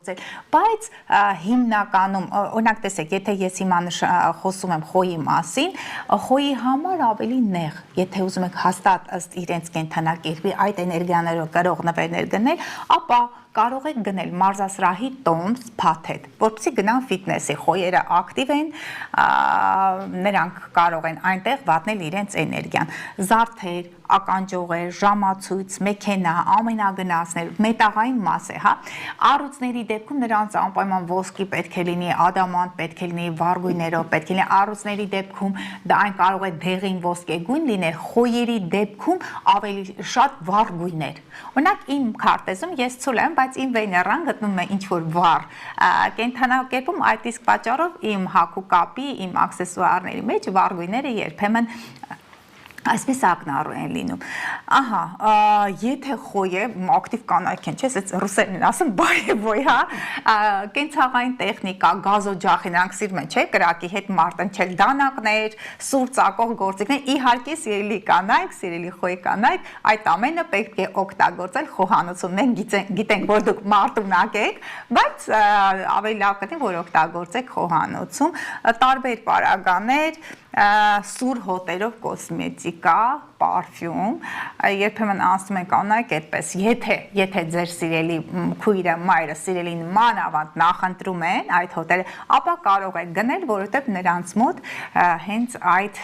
Բայց հիմնականում, օրինակ տեսեք, եթե ես հիմա խոսում եմ խոյի մասին, խոյի համար ավելի նեղ, եթե ուզում եք հաստատ ըստ իրենց կենդանակերպի այդ էներգիաներով կրող նվերներ գնել, ապա կարող եք գնել մարզասրահի տոմս, փաթեթ, որպեսզի գնան ֆիթնեսի, խոյերը ակտիվ են, նրանք կարող են այնտեղ վատնել իրենց էներգիան, զարդեր, ականջողեր, ժամացույց, մեքենա, ամենագնացներ, մետաղային մաս է, հա, առյուծների դեպքում նրանց անպայման ոսկի պետք է լինի, ադամանտ պետք է լինի, վառ գույներով պետք է լինի, առյուծների դեպքում դա այն կարող է դեղին ոսկեգույն լինել, խոյերի դեպքում ավելի շատ վառ գույներ։ Օրինակ իմ քարտեզում ես ցույց եմ, բայց իմ վեներան գտնում է ինչ-որ վառ կենդանակերպում, այդ իսկ պատճառով իմ հագու կապի, իմ աքսեսուարների մեջ վառ գույները երբեմն այսպես ակնառու են լինում։ Ահա, եթե խոյը ակտիվ կանայք են, չէ՞, այս ռուսերեն են ասում բայեվոյ, հա, կենցաղային տեխնիկա, գազօջախի, նրանք սիրում են, չէ՞, կրակի հետ մարտնչել դանակներ, սուր ծակող գործիքներ, իհարկե սիրելի կանայք, սիրելի խոյի կանայք, այդ ամենը պետք է օգտագործել խոհանոցում։ Մենք գիտենք, որ դուք մարտունակ եք, բայց ավելի լավ կլինի, որ օգտագործեք խոհանոցում, տարբեր պարագաներ, սուր հոտերով կոսմետիկա, պարֆյում, երբեմն անցնում են կանայք այդպես, եթե ձեր սիրելի քույրը, մայրը, սիրելին մանավանդ նախընտրում են այդ հոտերը, ապա կարող եք գնել, որովհետև նրանց մոտ հենց այդ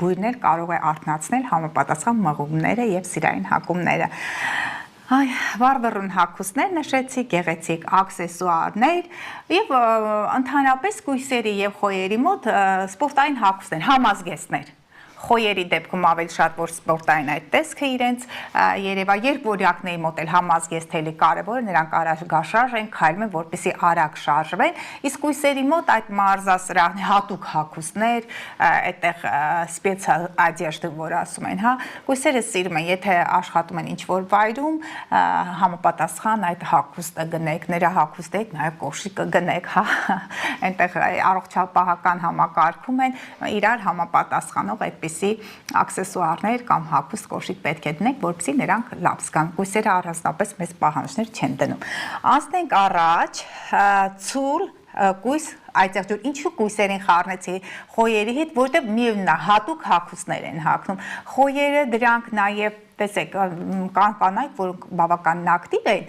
բույրն կարող է արթնացնել համապատասխան մղումները եւ սիրային հակումները։ Վառվռուն հագուստներ նշեցի, գեղեցիկ աքսեսուարներ եւ ընդհանրապես կույսերի եւ խոյերի մոտ սպորտային հագուստներ, համազգեստներ։ Խոյերի դեպքում ավելի շատ որ սպորտային այդ տեսքը իրենց երևա երկվորյակների մոտ էլ համազգեստ էլի կարևոր է, նրանք արագաշարժ են, քայլում են, որպեսզի արագ շարժվեն, իսկ կույսերի մոտ այդ մարզասրահ հատուկ հագուստներ, այդտեղ սպեցիալ одежда, որ ասում են, հա, կույսերը սիրում են, եթե աշխատում են ինչ-որ վայրում, համապատասխան այդ հագուստը գնեք, նրա հագուստը եք, նաև կոշիկը գնեք, հա, այնտեղ առողջապահական համակարգում են իրար համապատասխանող այդպես աքսեսուարներ կամ հագուստ կոշիկ պետք է դնենք, որպեսզի նրանք լավ զգան։ Կույսերը առանձնապես մեծ պահանջներ չեն դնում։ Անցնենք առաջ, ցուլ կույս, այդտեղ ինչու կույսերին խառնեցի խոյերի հետ, որտեղ միևնույն է, հատուկ հագուստներ են հագնում։ Խոյերը դրանք նաև տեսեք, կան կանայք, որոնք բավականին ակտիվ են,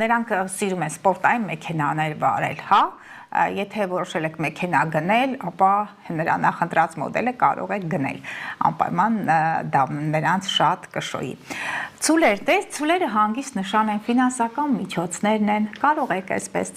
նրանք սիրում են սպորտային մեքենաներ վարել, հա։ Եթե որոշել եք մեքենա գնել, ապա նրա նախընտրած մոդելը կարող եք գնել, անպայման դա նրանց շատ կշոյի։ Ցուլեր, ցուլերը հանգիստ նշան են, ֆինանսական միջոցներն են, կարող եք այսպես